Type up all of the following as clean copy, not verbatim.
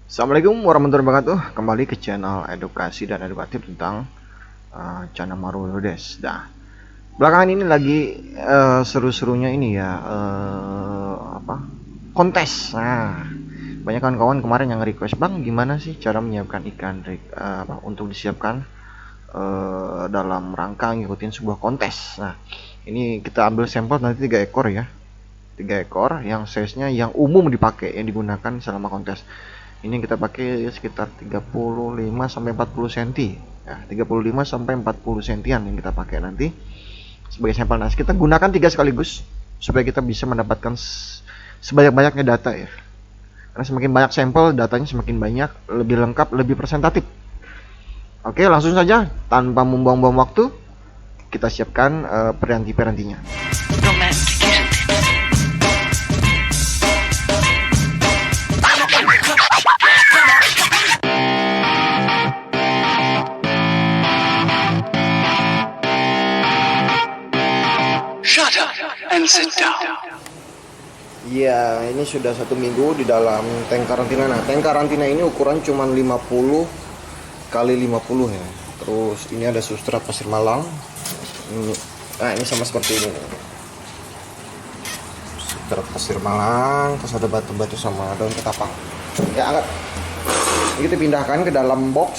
Assalamualaikum warahmatullahi wabarakatuh. Kembali ke channel edukasi dan edukatif tentang channel Marulodes. Nah, belakangan ini lagi seru-serunya ini ya, kontes. Nah, banyak kawan-kawan kemarin yang request, bang, gimana sih cara menyiapkan ikan untuk disiapkan dalam rangka ngikutin sebuah kontes. Nah, ini kita ambil sampel nanti 3 ekor ya, 3 ekor yang size-nya yang umum dipakai, yang digunakan selama kontes. Ini kita pakai sekitar 35 sampai 40 cm ya, 35 sampai 40 sentian yang kita pakai nanti sebagai sampel. Nah, kita gunakan 3 sekaligus supaya kita bisa mendapatkan sebanyak-banyaknya data ya, karena semakin banyak sampel, datanya semakin banyak, lebih lengkap, lebih presentatif. Oke, langsung saja tanpa membuang-buang waktu, kita siapkan peranti-perantinya. Shut up and sit down. Ya, ini sudah 1 minggu di dalam tank karantina. Nah, tank karantina ini ukuran cuma 50 kali 50 ya. Terus ini ada substrat pasir malang. Nah, ini sama seperti ini. Substrat pasir malang, terus ada batu-batu sama daun ketapang. Ya, angkat. Ini kita pindahkan ke dalam box.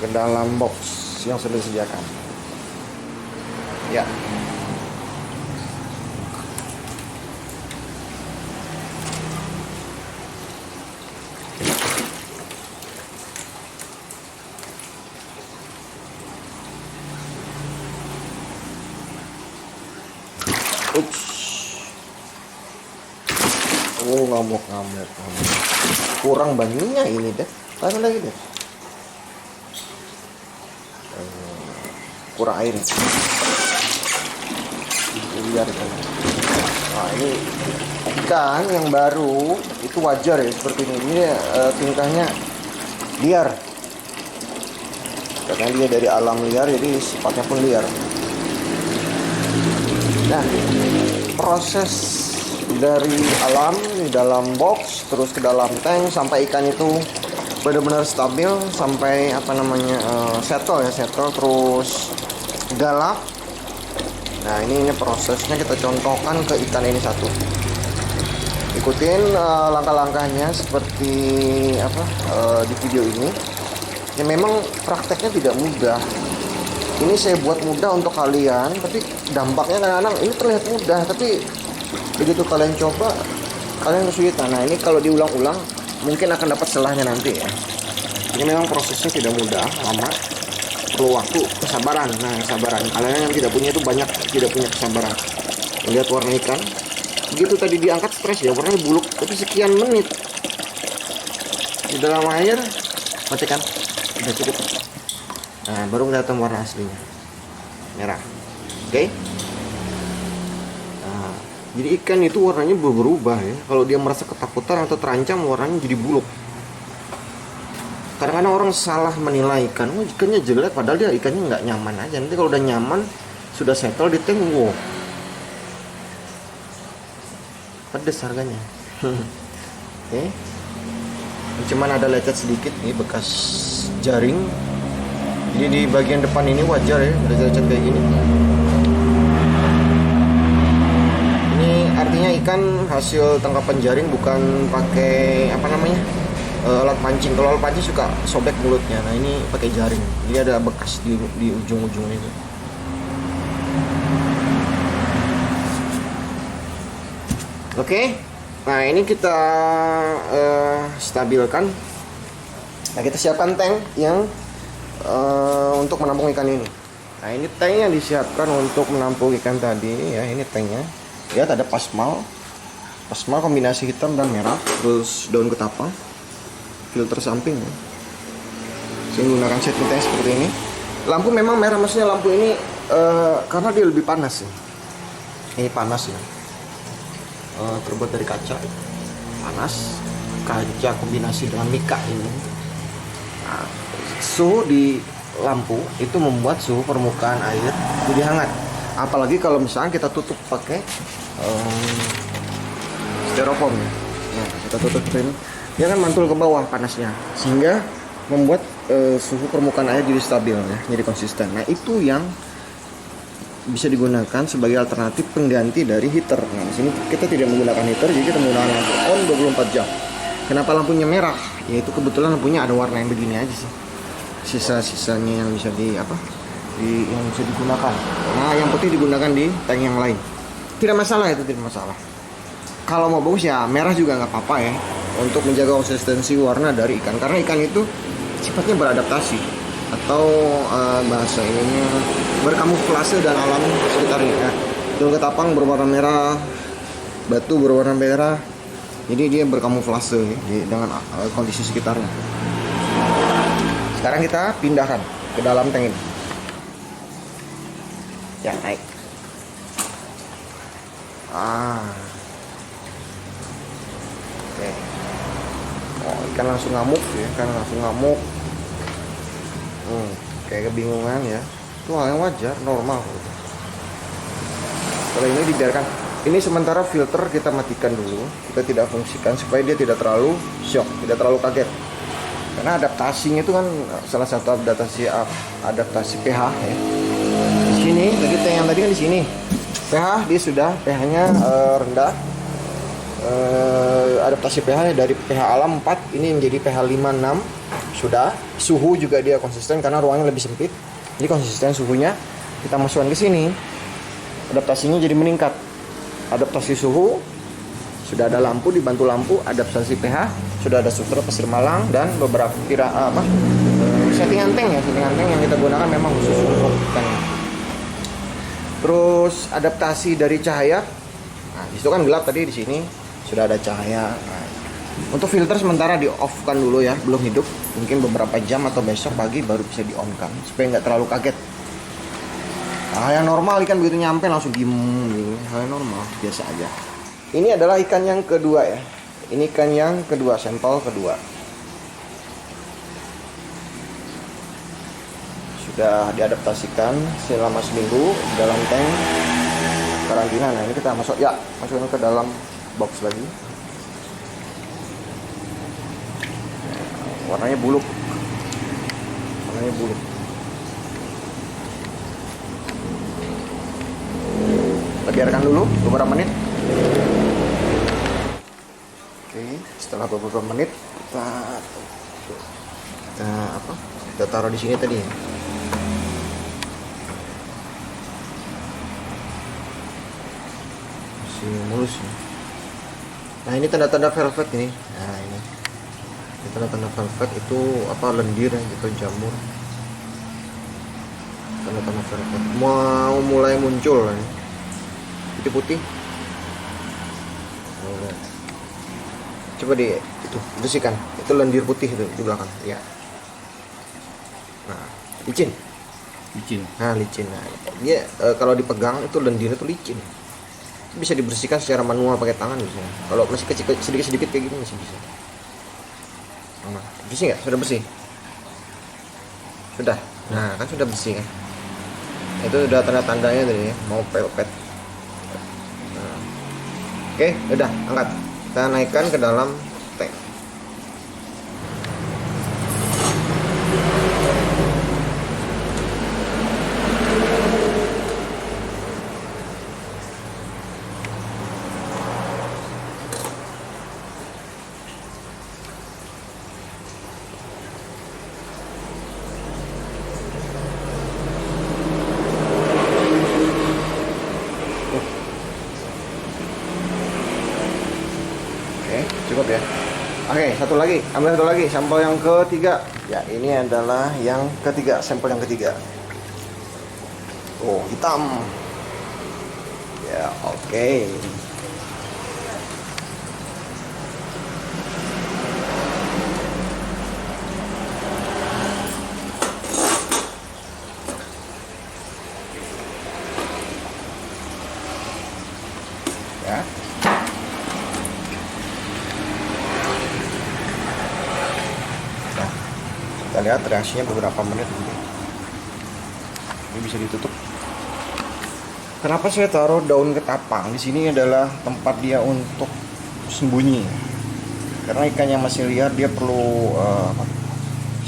Ke dalam box yang sudah disediakan. Ya. Ups. Oh, ngamuk. Kurang banyunya ini deh. Lagi deh. Kurang air. Biar ikan. Nah, ini ikan yang baru itu wajar ya seperti ini. Ini tingkahnya liar. Karena dia dari alam liar, jadi sifatnya pun liar. Nah, proses dari alam di dalam box terus ke dalam tank sampai ikan itu benar-benar stabil, sampai settle terus galak. Nah, ini prosesnya kita contohkan ke ikan ini satu. Ikutin langkah-langkahnya seperti di video ini. Ya, memang prakteknya tidak mudah. Ini saya buat mudah untuk kalian, tapi dampaknya kadang-kadang ini terlihat mudah, tapi begitu kalian coba, kalian kesulitan. Nah, ini kalau diulang-ulang mungkin akan dapat celahnya nanti ya. Ini memang prosesnya tidak mudah, lama, perlu waktu, kesabaran. Nah, kesabaran. Kalian yang tidak punya itu banyak tidak punya kesabaran. Melihat warna ikan, begitu tadi diangkat stres ya, warnanya buluk, tapi sekian menit di dalam air, matikan, udah cukup. Nah, baru kelihatan warna aslinya, merah. Oke. Nah, jadi ikan itu warnanya berubah ya. Kalau dia merasa ketakutan atau terancam, warnanya jadi buluk. Kadang-kadang orang salah menilai ikan, ikannya jelek, padahal dia ikannya nggak nyaman aja. Nanti kalau udah nyaman, sudah settle di tank, wow, pedes harganya. Oke. Cuman ada lecet sedikit nih, bekas jaring. Jadi di bagian depan ini wajar ya, ada lecet kayak gini. Ini artinya ikan hasil tangkapan jaring, bukan pakai alat pancing. Kalau alat pancing suka sobek mulutnya. Nah, ini pakai jaring, jadi ada bekas di ujung-ujung ini. Oke. Nah, ini kita stabilkan. Nah, kita siapkan tank yang untuk menampung ikan ini. Nah, ini tanknya disiapkan untuk menampung ikan tadi ya. Ini tanknya. Lihat ada pasmal kombinasi hitam dan merah, terus daun ketapang, filter samping ya. Saya menggunakan setting tank seperti ini. Lampu memang merah, maksudnya lampu ini karena dia lebih panas ya. Ini panas ya. Terbuat dari kaca panas, kaca kombinasi dengan mika ini. Nah, suhu di lampu itu membuat suhu permukaan air jadi hangat. Apalagi kalau misalnya kita tutup pakai styrofoam ya. kita tutup ini, dia kan mantul ke bawah panasnya, sehingga membuat suhu permukaan air jadi stabil ya, jadi konsisten. Nah itu yang bisa digunakan sebagai alternatif pengganti dari heater. Nah di sini kita tidak menggunakan heater, jadi kita menggunakan lampu on 24 jam. Kenapa lampunya merah? Yaitu kebetulan lampunya ada warna yang begini aja sih. Sisa-sisanya yang bisa yang bisa digunakan. Nah yang putih digunakan di tank yang lain. Tidak masalah, itu tidak masalah. Kalau mau bagus ya merah juga nggak apa-apa ya, untuk menjaga konsistensi warna dari ikan, karena ikan itu sifatnya beradaptasi atau bahasa ininya berkamuflase dan alam sekitarnya ya. Daun ketapang berwarna merah, batu berwarna merah, jadi dia berkamuflase ya, dengan kondisi sekitarnya. Sekarang kita pindahkan ke dalam tank ini ya, naik. Oke. Oh, ikan langsung ngamuk ya, kayak kebingungan ya. Itu hal yang wajar, normal. Kalau ini dibiarkan, ini sementara filter kita matikan dulu, kita tidak fungsikan supaya dia tidak terlalu shock, tidak terlalu kaget. Karena adaptasinya itu kan salah satu adaptasi pH ya. Di sini tadi tank yang tadi kan di sini pH dia sudah pH-nya rendah. Adaptasi pH dari pH alam 4 ini menjadi pH 5-6 sudah. Suhu juga dia konsisten karena ruangnya lebih sempit, jadi konsisten suhunya. Kita masukkan ke sini, adaptasinya jadi meningkat. Adaptasi suhu sudah ada, lampu dibantu lampu, adaptasi pH sudah ada, sutra pasir malang dan beberapa settingan tank yang kita gunakan memang khusus untuk tank. Terus adaptasi dari cahaya, nah disitu kan gelap tadi, di sini sudah ada cahaya. Nah, untuk filter sementara di off kan dulu ya, belum hidup, mungkin beberapa jam atau besok pagi baru bisa di on kan, supaya nggak terlalu kaget. Yang normal ikan begitu nyampe langsung diem gitu, hal yang normal biasa aja. Ini adalah ikan yang kedua ya, ini ikan yang kedua, sampel kedua. Sudah diadaptasikan selama seminggu dalam tank karantina. Nah ini kita masukin ke dalam box lagi. Warnanya buluk, kita biarkan dulu beberapa menit. Oke, setelah beberapa menit kita taruh di sini tadi ya. Mulus. Nah ini tanda-tanda velvet ini. Nah ini tanda-tanda velvet itu lendir gitu, jamur. Tanda-tanda velvet mau mulai muncul ini. Putih-putih. Coba itu bersihkan. Itu lendir putih itu di belakang. Ya. Nah licin. Nah licin. Nah, dia kalau dipegang itu lendirnya itu licin. Bisa dibersihkan secara manual pakai tangan bisa. Kalau masih kecil sedikit kayak gini masih bisa. Nah, bersih nggak? Sudah bersih? Sudah. Nah, kan sudah bersih kan? Itu udah tanda-tandanya tadi ya, mau pelpet. Nah. Oke, udah angkat. Kita naikkan ke dalam tank. Cukup ya. Oke, ambil satu lagi, sampel yang ketiga. Ya, ini adalah yang ketiga, sampel yang ketiga. Oh, hitam. Ya, oke. Ya. Kita lihat reaksinya beberapa menit gitu. Ini bisa ditutup. Kenapa saya taruh daun ketapang? Di sini adalah tempat dia untuk sembunyi. karena ikan yang masih liar dia perlu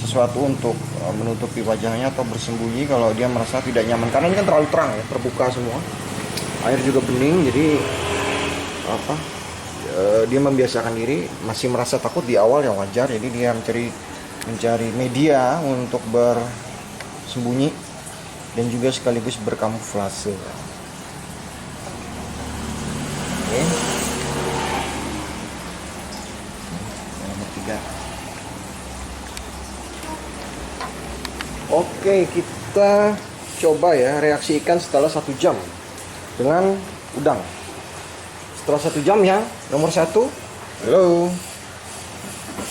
sesuatu untuk menutupi wajahnya atau bersembunyi kalau dia merasa tidak nyaman, karena ini kan terlalu terang ya, terbuka semua, air juga bening, jadi dia membiasakan diri, masih merasa takut di awal yang wajar, jadi dia mencari media untuk bersembunyi dan juga sekaligus berkamuflase. Oke. Nomor 3. Oke, kita coba ya reaksi ikan setelah 1 jam dengan udang. Setelah 1 jam ya, nomor 1. Halo.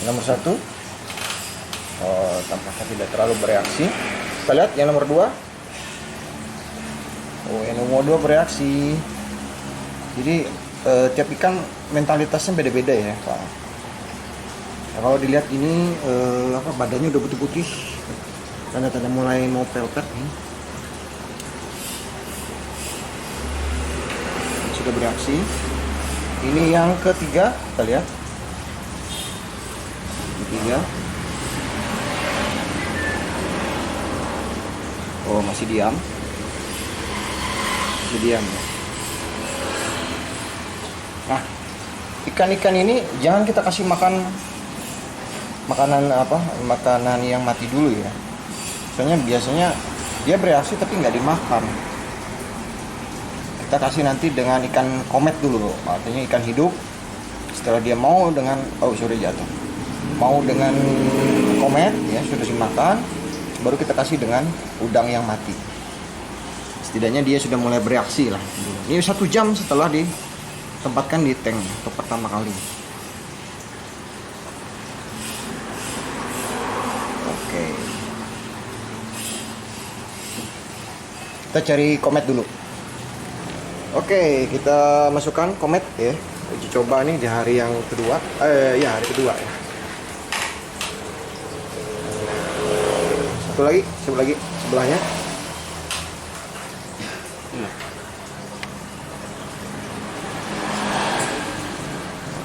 Nomor 1. Oh, tampaknya tidak terlalu bereaksi. Kita lihat yang nomor 2. Oh, yang nomor 2 bereaksi. Jadi tiap ikan mentalitasnya beda-beda ya, Pak. Nah, kalau dilihat ini badannya udah putih-putih, tanda-tanda mulai mau pelpet nih. Sudah bereaksi. Ini yang ketiga, kita lihat. Ketiga. Oh, masih diam. Masih diam. Nah, ikan-ikan ini jangan kita kasih makanan yang mati dulu ya. Soalnya biasanya dia bereaksi tapi nggak dimakan. Kita kasih nanti dengan ikan komet dulu, artinya ikan hidup. Setelah dia mau dengan jatuh. Mau dengan komet ya, sudah dimakan, baru kita kasih dengan udang yang mati. Setidaknya dia sudah mulai bereaksi lah. Ini 1 jam setelah ditempatkan di tank untuk pertama kali. Oke. Kita cari komet dulu. Oke, kita masukkan komet ya. Uji coba nih di hari yang kedua. Hari kedua ya. Satu lagi sebelahnya.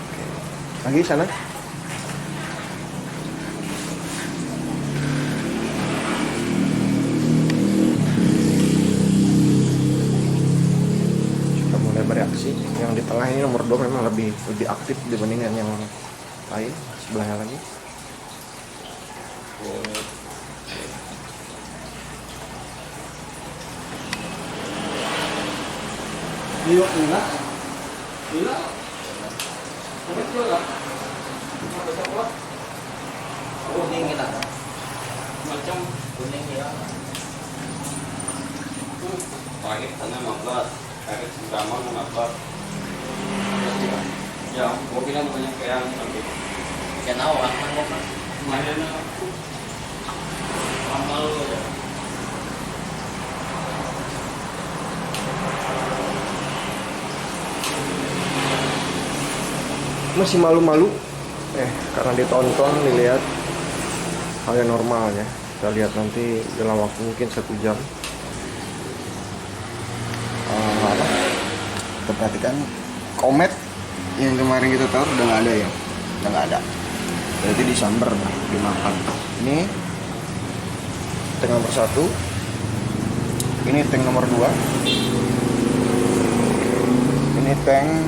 Oke. Lagi sana. Bereaksi. Yang di tengah ini nomor 2 memang lebih aktif dibandingkan yang lain. Sebelahnya lagi. Macam kuning ya. Pakai tanah 15. Karet sama mengapa? Ya, gua bilang banyak kayak nanti. Ikan awak kan lumayan amal ya. Masih malu-malu karena ditonton, dilihat hal yang normal ya. Kita lihat nanti dalam waktu mungkin 1 jam. Kita perhatikan komet yang kemarin kita taruh udah nggak ada ya, udah nggak ada. Berarti disambar, dimakan. Ini tank nomor 1, ini tank nomor 2, ini tank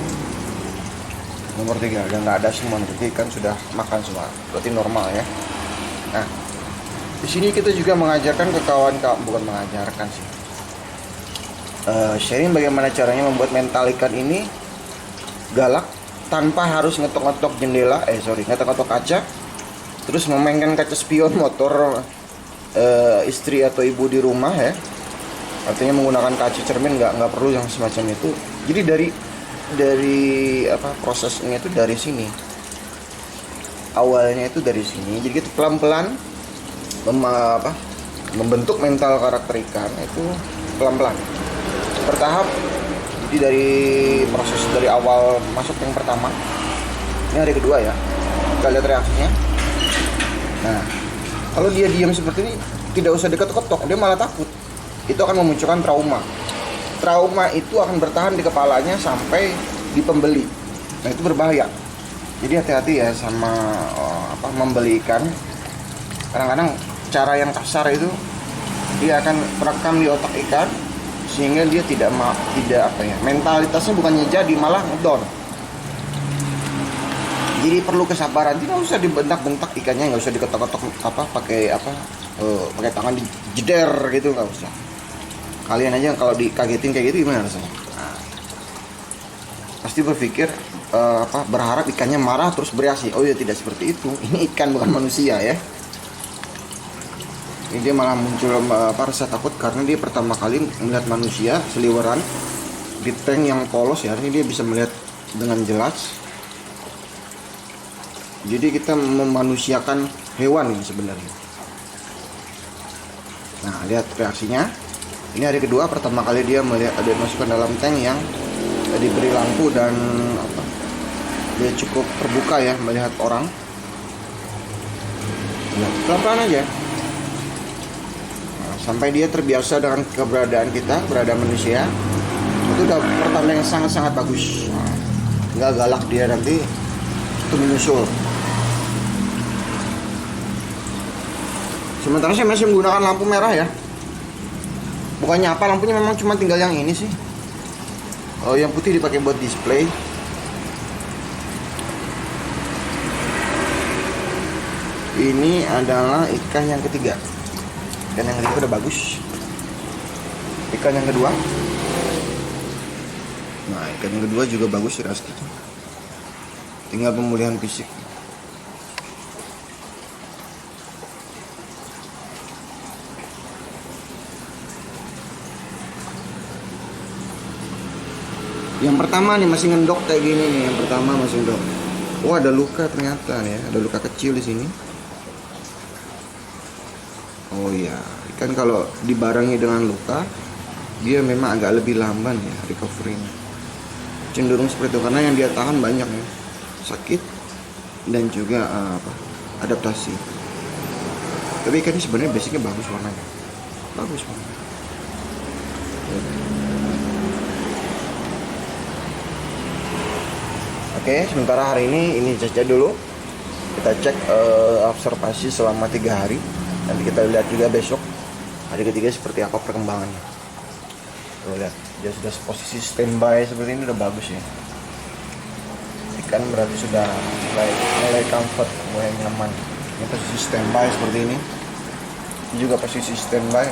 nomor 3. Udah nggak ada semua, berarti ikan sudah makan semua. Berarti normal ya. Nah, di sini kita juga mengajarkan ke kawan-kawan, bukan mengajarkan sih. Sharing bagaimana caranya membuat mental ikan ini galak tanpa harus ngetok-ngetok jendela, ngetok-ngetok kaca, terus memainkan kaca spion motor istri atau ibu di rumah ya. Artinya menggunakan kaca cermin, nggak perlu yang semacam itu. Jadi dari prosesnya itu dari sini, awalnya itu dari sini. Jadi kita pelan-pelan membentuk mental karakter ikan itu pelan-pelan, bertahap. Jadi dari proses dari awal masuk yang pertama, ini hari kedua ya, kita lihat reaksinya. Nah, kalau dia diam seperti ini, tidak usah diketok-ketok, dia malah takut. Itu akan memunculkan trauma. Trauma itu akan bertahan di kepalanya sampai di pembeli. Nah, itu berbahaya. Jadi hati-hati ya sama membeli ikan. Kadang-kadang cara yang kasar itu dia akan merekam di otak ikan sehingga dia tidak mentalitasnya bukannya jadi malah ngedown. Jadi perlu kesabaran, tidak usah dibentak-bentak ikannya, nggak usah diketok-ketok pakai tangan dijeder gitu, nggak usah. Kalian aja kalau dikagetin kayak gitu gimana rasanya? Pasti berpikir berharap ikannya marah terus bereaksi. Oh ya, tidak seperti itu. Ini ikan bukan manusia ya. Ini dia malah muncul rasa takut karena dia pertama kali melihat manusia seliweran di tank yang polos ya. Ini dia bisa melihat dengan jelas. Jadi kita memanusiakan hewan ini sebenarnya. Nah, lihat reaksinya. Ini hari kedua, pertama kali dia melihat ada masukkan dalam tank yang diberi lampu dan dia cukup terbuka ya melihat orang. Nah, pelan-pelan aja. Nah, sampai dia terbiasa dengan keberadaan kita, keberadaan manusia. Itu udah pertanda yang sangat-sangat bagus. Nah, nggak galak dia nanti itu menyusul. Sementara saya masih menggunakan lampu merah ya. Bukannya apa, lampunya memang cuma tinggal yang ini sih. Yang putih dipakai buat display. Ini adalah ikan yang ketiga. Ikan yang ketiga udah bagus. Ikan yang kedua. Nah, ikan yang kedua juga bagus ya, tinggal pemulihan fisik. Yang pertama nih masih ngendok kayak gini nih, yang pertama masih ngendok. Oh, ada luka ternyata ya, ada luka kecil di sini. Oh iya, ikan kalau dibarengi dengan luka, dia memang agak lebih lamban ya recovery-nya. Cenderung seperti itu karena yang dia tahan banyak ya, sakit dan juga adaptasi. Tapi ikan ini sebenarnya basicnya bagus warnanya, bagus warnanya. Oke, sementara hari ini saja dulu. Kita cek observasi selama 3 hari. Nanti kita lihat juga besok hari ketiga seperti apa perkembangannya. Tuh lihat, dia sudah posisi standby seperti ini udah bagus ya. Ikan berarti sudah mulai comfort, mulai nyaman. Ini posisi standby seperti ini. Ini juga posisi standby.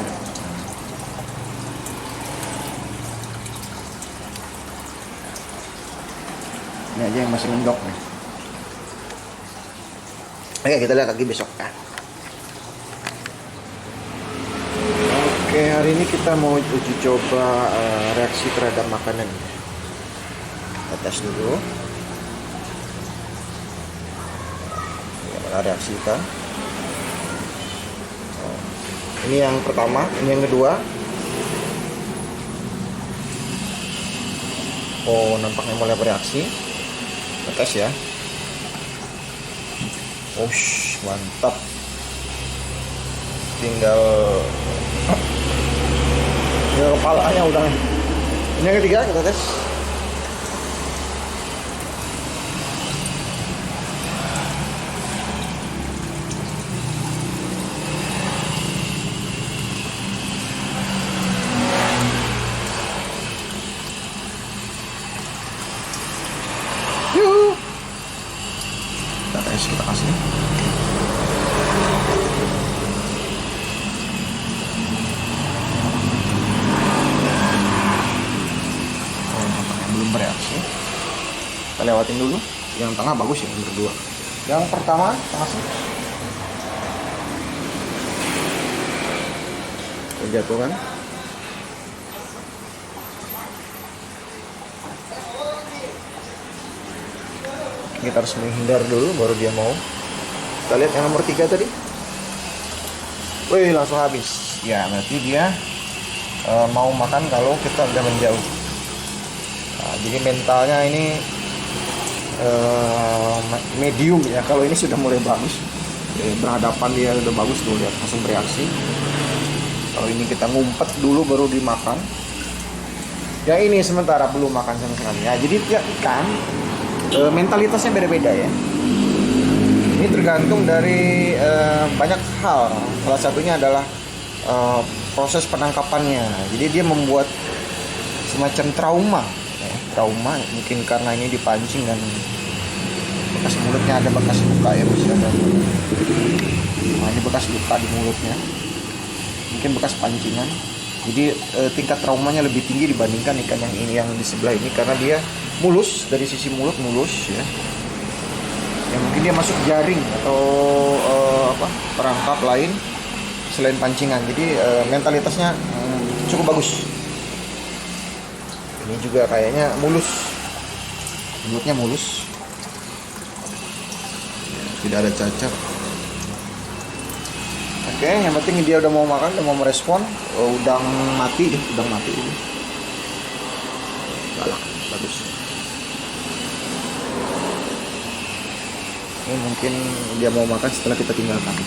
Ini aja yang masih ngendok nih. Oke, kita lihat lagi besok ya. Oke, hari ini kita mau uji coba reaksi terhadap makanan. Kita tes dulu. Bagaimana reaksi kita? Ini yang pertama, ini yang kedua. Oh, nampaknya mulai bereaksi. Tes ya. Mantap. Tinggal kepalanya udah. Ini yang ketiga kita tes. Kita kasih. Belum bereaksi. Kita lewatin dulu. Yang tengah bagus ya, yang berdua. Yang pertama kasih. Kita jatuhkan. Kita harus menghindar dulu baru dia mau. Kita lihat yang nomor 3 tadi. Wih, langsung habis. Ya, berarti dia mau makan kalau kita udah menjauh. Nah, jadi mentalnya ini medium ya. Kalau ini sudah mulai bagus. Berhadapan dia udah bagus tuh, lihat langsung bereaksi. Kalau ini kita ngumpet dulu baru dimakan. Ya ini sementara belum makan sama sekali. Ya, jadi tiap ikan mentalitasnya beda-beda ya. Ini tergantung dari banyak hal. Salah satunya adalah proses penangkapannya. Jadi dia membuat semacam trauma ya. Trauma mungkin karena ini dipancing dan bekas mulutnya ada bekas luka ya, masih ada. Nah, ini bekas luka di mulutnya, mungkin bekas pancingan. Jadi tingkat traumanya lebih tinggi dibandingkan ikan yang ini, yang di sebelah ini, karena dia mulus, dari sisi mulut mulus ya. Ya mungkin dia masuk jaring atau perangkap lain selain pancingan. Jadi mentalitasnya cukup bagus. Ini juga kayaknya mulus, mulutnya mulus, tidak ada cacat. Oke, yang penting dia udah mau makan, udah mau merespon. Udang mati deh, udang mati ini. Galak, bagus. Ini mungkin dia mau makan setelah kita tinggalkan.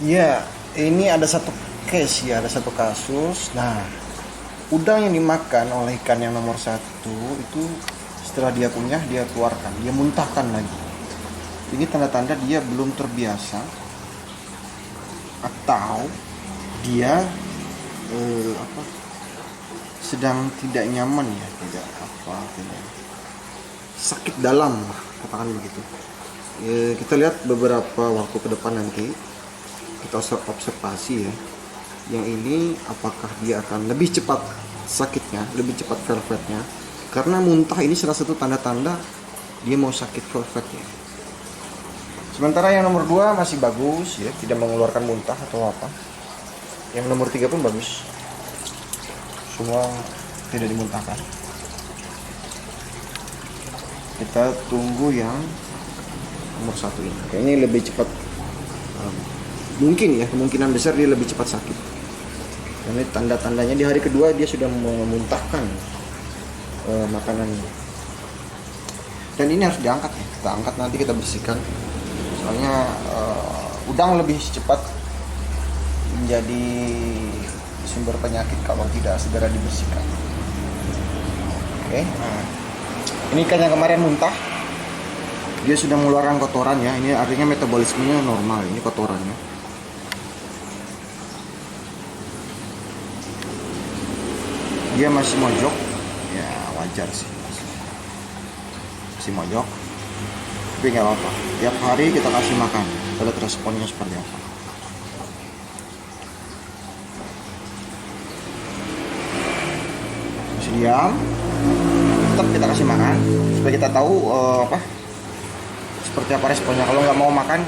Ya, ini ada satu case ya, ada satu kasus. Nah, udang yang dimakan oleh ikan yang nomor 1 itu setelah dia kunyah, dia keluarkan, dia muntahkan lagi. Ini tanda-tanda dia belum terbiasa atau dia sedang tidak nyaman ya, tidak sakit dalam, katakan begitu. Kita lihat beberapa waktu ke depan nanti, kita observasi ya. Yang ini apakah dia akan lebih cepat sakitnya, lebih cepat velvetnya, karena muntah ini salah satu tanda-tanda dia mau sakit velvetnya. Sementara yang nomor 2 masih bagus ya, tidak mengeluarkan muntah atau apa. Yang nomor 3 pun bagus, semua tidak dimuntahkan. Kita tunggu yang nomor 1 ini. Kayaknya lebih cepat, mungkin ya, kemungkinan besar dia lebih cepat sakit. Karena tanda-tandanya di hari kedua dia sudah memuntahkan makanannya. Dan ini harus diangkat ya, kita angkat nanti kita bersihkan. Soalnya udang lebih cepat menjadi sumber penyakit kalau tidak segera dibersihkan. Oke, nah, ini ikan yang kemarin muntah, dia sudah mengeluarkan kotoran ya. Ini artinya metabolismenya normal. Ini kotorannya. Dia masih mojok, ya wajar sih, masih mojok. Tapi nggak apa-apa, tiap hari kita kasih makan, kita lihat responnya seperti apa. Masih diam, tetap kita kasih makan supaya kita tahu seperti apa responnya. Kalau nggak mau makan,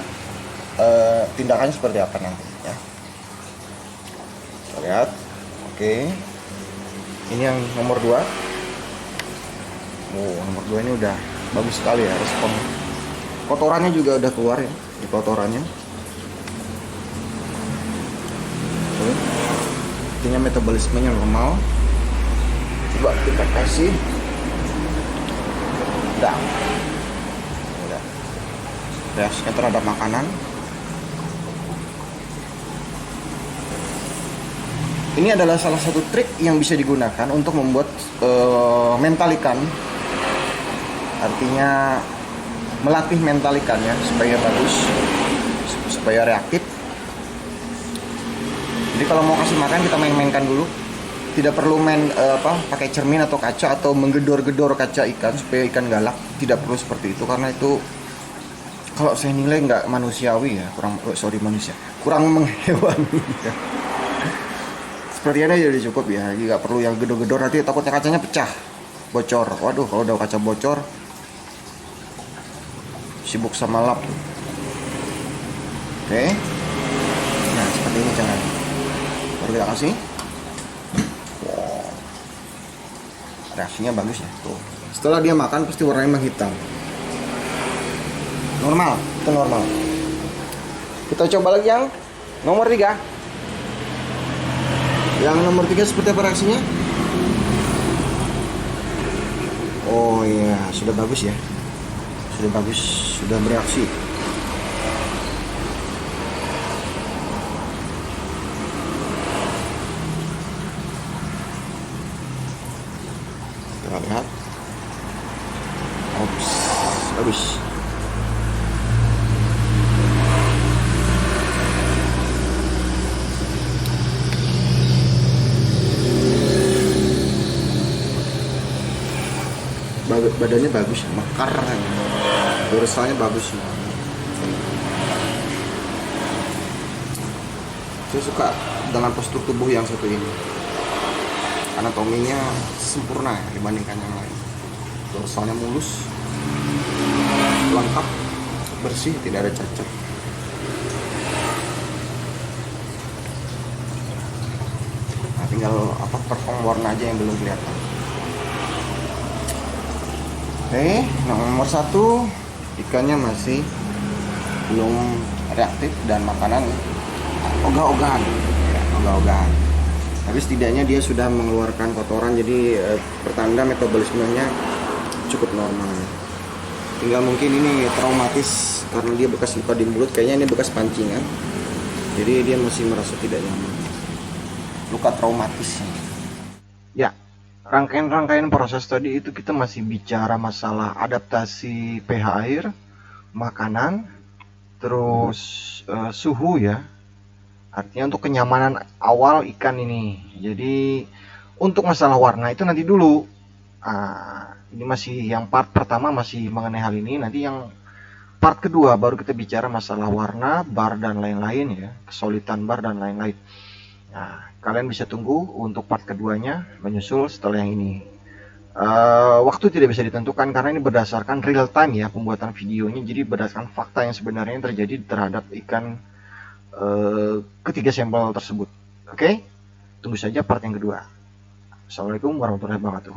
tindakannya seperti apa nanti ya. Kita lihat. Oke, ini yang nomor 2. Nomor 2 ini udah bagus sekali ya respon. Kotorannya juga udah keluar ya, di kotorannya. Artinya metabolismenya normal. Coba kita kasih. Udah. Reaksinya terhadap makanan. Ini adalah salah satu trik yang bisa digunakan untuk membuat mental ikan. Artinya melatih mental ikannya supaya bagus, supaya reaktif. Jadi kalau mau kasih makan kita main-mainkan dulu. Tidak perlu pakai cermin atau kaca atau menggedor-gedor kaca ikan supaya ikan galak. Tidak perlu seperti itu, karena itu kalau saya nilai nggak manusiawi ya, kurang menghewani ya. Seperti ini jadi cukup ya, nggak perlu yang gedor-gedor, nanti takutnya kacanya pecah, bocor. Waduh, kalau udah kaca bocor, sibuk sama lap. Oke, nah seperti ini caranya. Baru kita kasih. Wow. Reaksinya bagus ya tuh. Setelah dia makan pasti warnanya menghitam. Normal, itu normal. Kita coba lagi yang nomor 3. Yang nomor 3 seperti apa reaksinya? Oh iya, sudah bagus ya. Sudah bagus, sudah bereaksi. Kita lihat. bagus. Badannya bagus, mekar, dorsalnya bagus. Saya suka dengan postur tubuh yang satu ini, anatominya sempurna dibandingkan yang lain. Dorsalnya mulus, lengkap, bersih, tidak ada cacat. Nah, tinggal perform warna aja yang belum kelihatan. Oke, nomor 1, ikannya masih belum reaktif dan makanan ogah-ogahan, ya, ogah-ogahan. Tapi setidaknya dia sudah mengeluarkan kotoran, jadi pertanda metabolismenya cukup normal. Tinggal mungkin ini traumatis karena dia bekas luka di mulut, kayaknya ini bekas pancingan, jadi dia masih merasa tidak nyaman. Luka traumatis. Ya, rangkaian proses tadi itu kita masih bicara masalah adaptasi pH air, makanan, terus suhu ya. Artinya untuk kenyamanan awal ikan ini. Jadi untuk masalah warna itu nanti dulu. Ini masih yang part pertama masih mengenai hal ini. Nanti yang part kedua baru kita bicara masalah warna, bar dan lain-lain ya, kesulitan bar dan lain-lain. Nah, kalian bisa tunggu untuk part keduanya menyusul setelah yang ini. Waktu tidak bisa ditentukan karena ini berdasarkan real time ya pembuatan videonya. Jadi berdasarkan fakta yang sebenarnya terjadi terhadap ikan ketiga sampel tersebut. Oke? Tunggu saja part yang kedua. Assalamualaikum warahmatullahi wabarakatuh.